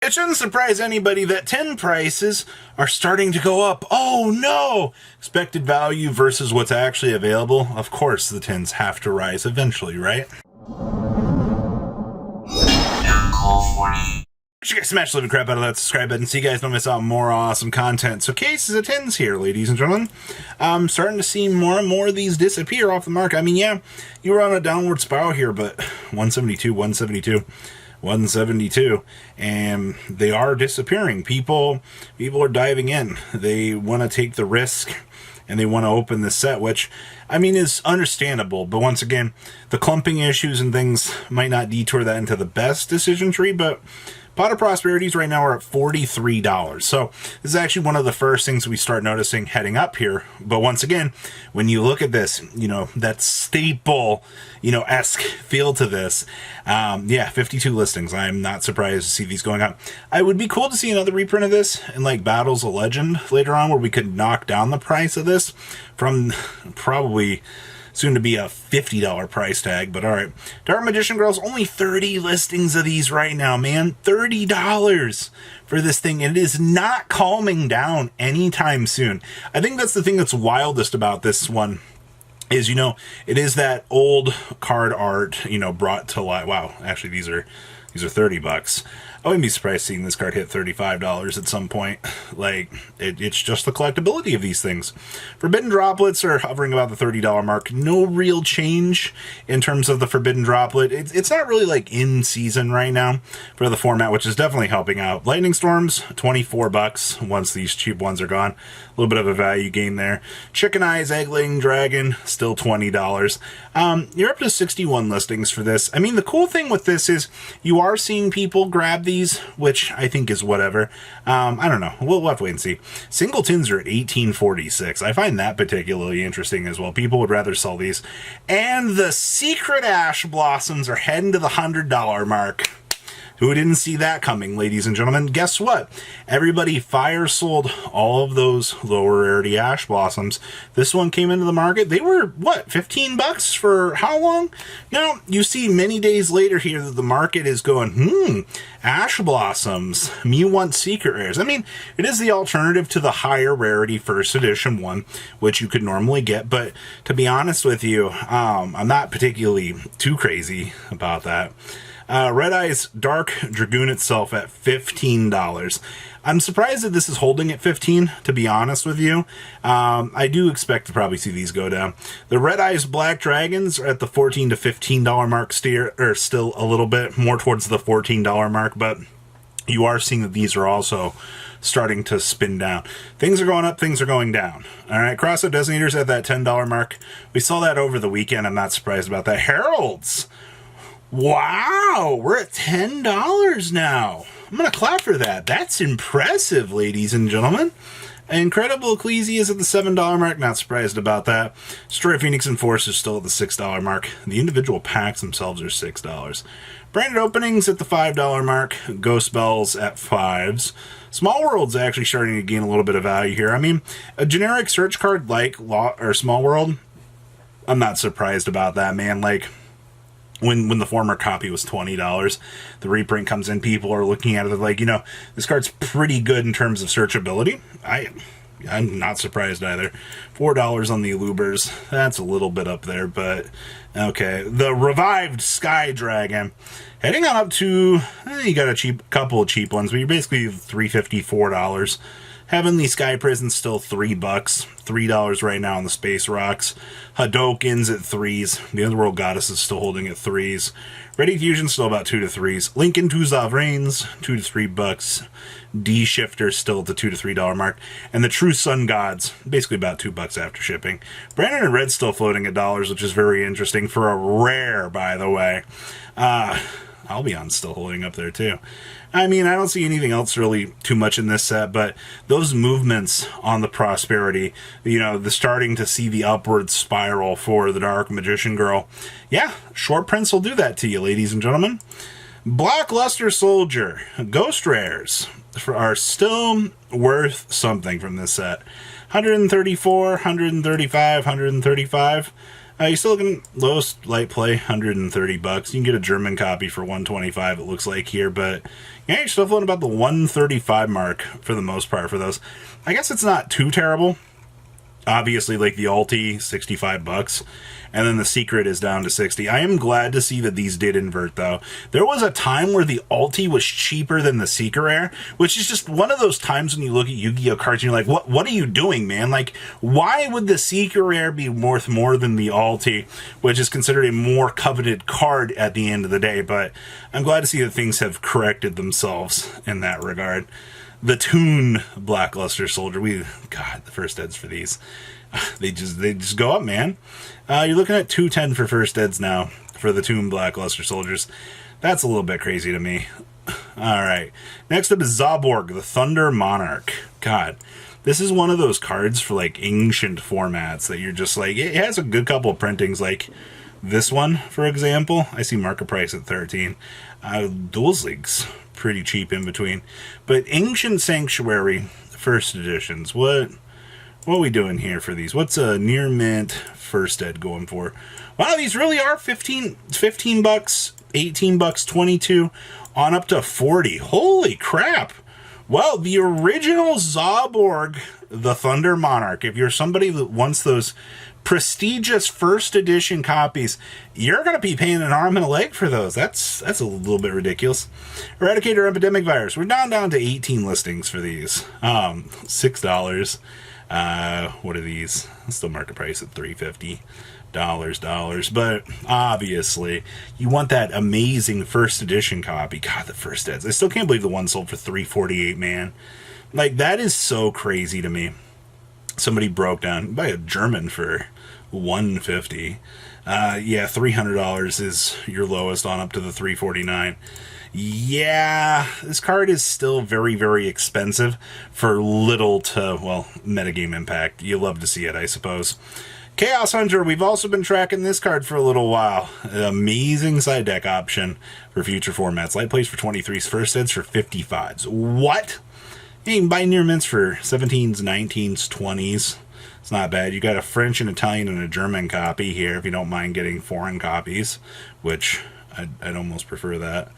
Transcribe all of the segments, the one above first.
It shouldn't surprise anybody that tin prices are starting to go up. Oh no! Expected value versus what's actually available. Of course, the tins have to rise eventually, right? You guys smash the living crap out of that subscribe button so you guys don't miss out on more awesome content. So cases of tins here, ladies and gentlemen. I'm starting to see more and more of these disappear off the market. I mean, yeah, you were on a downward spiral here, but 172, 172. 172, and they are disappearing. People are diving in. They want to take the risk and they want to open the set, which I mean is understandable, but once again, the clumping issues and things might not detour that into the best decision tree. But Pot of Prosperities right now are at $43. So this is actually one of the first things we start noticing heading up here. But once again, when you look at this, you know, that staple, you know, esque feel to this. Yeah, 52 listings. I'm not surprised to see these going up. I would be cool to see another reprint of this in like Battles of Legend later on, where we could knock down the price of this from probably soon to be a $50 price tag, but alright. Dark Magician Girls, only 30 listings of these right now, man. $30 for this thing, and it is not calming down anytime soon. I think that's the thing that's wildest about this one, is, you know, it is that old card art, you know, brought to life. Wow, actually these are $30. I wouldn't be surprised seeing this card hit $35 at some point. Like, it's just the collectability of these things. Forbidden Droplets are hovering about the $30 mark. No real change in terms of the Forbidden Droplet. It's not really, like, in season right now for the format, which is definitely helping out. Lightning Storms, $24 once these cheap ones are gone. A little bit of a value gain there. Chicken Eyes, Egg-laying Dragon, still $20. You're up to 61 listings for this. I mean, the cool thing with this is you are seeing people grab these, which I think is whatever. I don't know. We'll have to wait and see. Single tins are at $18.46. I find that particularly interesting as well. People would rather sell these. And the Secret Ash Blossoms are heading to the $100 mark. Who didn't see that coming, ladies and gentlemen? Guess what? Everybody fire sold all of those lower rarity Ash Blossoms. This one came into the market. They were, what, $15 for how long? Now, you see many days later here that the market is going, Ash Blossoms. Me want secret rares. I mean, it is the alternative to the higher rarity first edition one, which you could normally get. But to be honest with you, I'm not particularly too crazy about that. Red Eye's Dark Dragoon itself at $15. I'm surprised that this is holding at $15, to be honest with you. I do expect to probably see these go down. The Red Eye's Black Dragons are at the $14 to $15 mark, still a little bit more towards the $14 mark, but you are seeing that these are also starting to spin down. Things are going up, things are going down. All right, Crossout Detonators at that $10 mark. We saw that over the weekend. I'm not surprised about that. Heralds. Wow, we're at $10 now. I'm going to clap for that. That's impressive, ladies and gentlemen. Incredible Ecclesia is at the $7 mark. Not surprised about that. Story of Phoenix and Force is still at the $6 mark. The individual packs themselves are $6. Branded Openings at the $5 mark. Ghost Bells at 5s. Small World's actually starting to gain a little bit of value here. I mean, a generic search card like Small World, I'm not surprised about that, man. Like, when the former copy was $20, the reprint comes in, people are looking at it like, you know, this card's pretty good in terms of searchability. I'm not surprised either. $4 on the Elubers. That's a little bit up there, but okay. The Revived Sky Dragon, heading on up to, you got a couple of cheap ones, but you're basically $3.50, $4. Heavenly Sky Prison still $3. $3 right now on the Space Rocks. Hadokens at 3s. The Underworld Goddess is still holding at 3s. Ready Fusion still about 2 to 3s. Lincoln to Sovereigns, $2 to $3. D Shifter still at the $2 to $3 mark. And the True Sun Gods, basically about $2 after shipping. Brandon and Red still floating at dollars, which is very interesting for a rare, by the way. Albion's still holding up there too. I mean, I don't see anything else really too much in this set, but those movements on the Prosperity, you know, the starting to see the upward spiral for the Dark Magician Girl. Yeah, short prints will do that to you, ladies and gentlemen. Black Luster Soldier, Ghost Rares are still worth something from this set. 134, 135, 135. You're still looking lowest light play, $130. You can get a German copy for $125, it looks like here, but yeah, you're still floating about the $135 mark for the most part for those. I guess it's not too terrible. Obviously, like the Alti, $65, and then the Secret is down to 60. I am glad to see that these did invert, though. There was a time where the Alti was cheaper than the Secret Rare, which is just one of those times when you look at Yu-Gi-Oh cards and you're like, what are you doing, man? Like, why would the Secret Rare be worth more than the Alti, which is considered a more coveted card at the end of the day? But I'm glad to see that things have corrected themselves in that regard. The Toon Blackluster Soldier. God, the first eds for these. They just go up, man. You're looking at $210 for first eds now for the Toon Blackluster Soldiers. That's a little bit crazy to me. Alright. Next up is Zaborg, the Thunder Monarch. God, this is one of those cards for like ancient formats that you're just like, it has a good couple of printings, like this one, for example. I see market price at 13. Duels League's pretty cheap in between. But Ancient Sanctuary first editions, what are we doing here for these? What's a near mint first ed going for? Wow, these really are $15, $18, 22 on up to 40. Holy crap. Well, the original Zaborg, the Thunder Monarch, if you're somebody that wants those prestigious first edition copies, you're going to be paying an arm and a leg for those. That's a little bit ridiculous. Eradicator Epidemic Virus. We're down to 18 listings for these. $6. What are these? Still market price at $350. But obviously you want that amazing first edition copy. God, the first eds. I still can't believe the one sold for $348, man. Like, that is so crazy to me. Somebody broke down by a German for $150. Yeah, $300 is your lowest on up to the $349. Yeah, this card is still very, very expensive for little to, well, metagame impact. You love to see it, I suppose. Chaos Hunter, we've also been tracking this card for a little while. An amazing side deck option for future formats. Light plays for 23s, first eds for 55s. What? You can buy near mints for 17s, 19s, 20s. It's not bad. You got a French, an Italian, and a German copy here if you don't mind getting foreign copies, which I'd almost prefer that.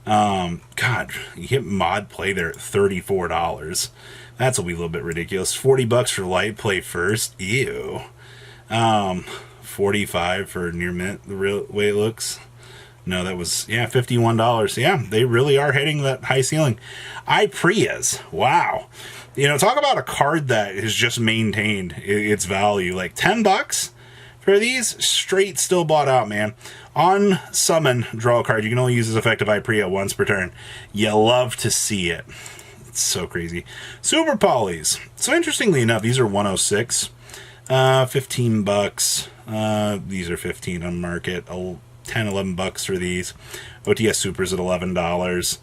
God, you get mod play there at $34. That's a wee little bit ridiculous. $40 for light play first. Ew. $45 for near mint, the real way it looks. No, that was, yeah, $51. Yeah, they really are hitting that high ceiling. Iprias, wow. You know, talk about a card that has just maintained its value. Like $10 for these, straight still bought out, man. On summon, draw a card. You can only use this effective Ipria once per turn. You love to see it. It's so crazy. Super Polys. So interestingly enough, these are 106. $15. These are 15 on market. 10, $11 for these. OTS Supers at $11.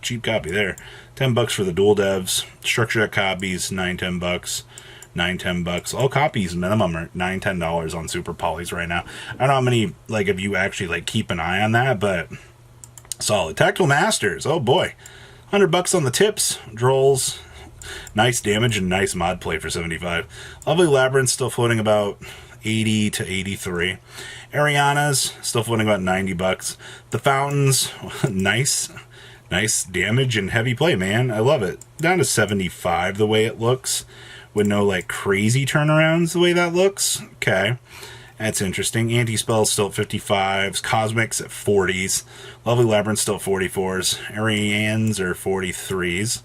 Cheap copy there. $10 for the dual devs. Structure deck copies, $9, $10. $9, $10. All copies minimum are $9, $10 on Super Polys right now. I don't know how many, like, if you actually, like, keep an eye on that, but solid. Tactile Masters, oh boy. $100 on the tips. Drolls. Nice damage and nice mod play for 75. Lovely Labyrinth still floating about 80 to 83. Ariana's still floating about $90. The Fountains, nice damage and heavy play, man. I love it. Down to 75 the way it looks, with no like crazy turnarounds the way that looks. Okay, that's interesting. Anti-Spell's still at 55s. Cosmics at 40s. Lovely Labyrinth still at 44s. Ariane's are 43s.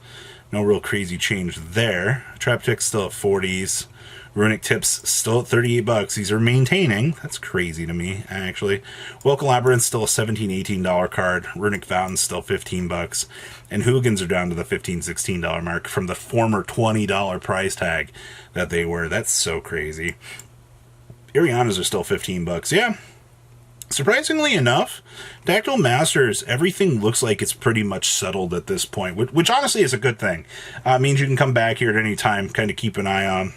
No real crazy change there. Traptic's still at 40s. Runic Tips still at $38. These are maintaining. That's crazy to me, actually. Welcome Labyrinth still a $17, $18 card. Runic Fountain still $15. And Hooligans are down to the $15, $16 mark from the former $20 price tag that they were. That's so crazy. Arianas are still $15. Yeah. Surprisingly enough, Tactile Masters, everything looks like it's pretty much settled at this point, which honestly is a good thing. It means you can come back here at any time, kind of keep an eye on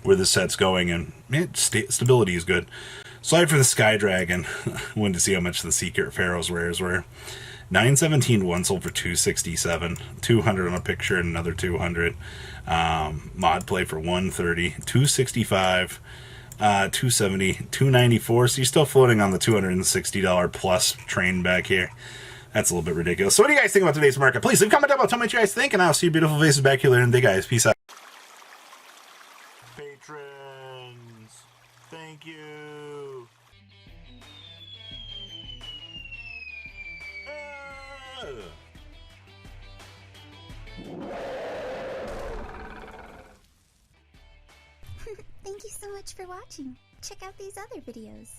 where the set's going, and man, stability is good. Slide for the Sky Dragon. Wanted to see how much the Secret Pharaoh's wares were. 917 one sold for 267. 200 on a picture and another 200. Mod play for 130. 265. $270, $294. So you're still floating on the $260 plus train back here. That's a little bit ridiculous. So what do you guys think about today's market? Please leave a comment down below. Tell me what you guys think, and I'll see your beautiful faces back here later in the day, guys. Peace out. Patrons, thank you. Thank you so much for watching. Check out these other videos.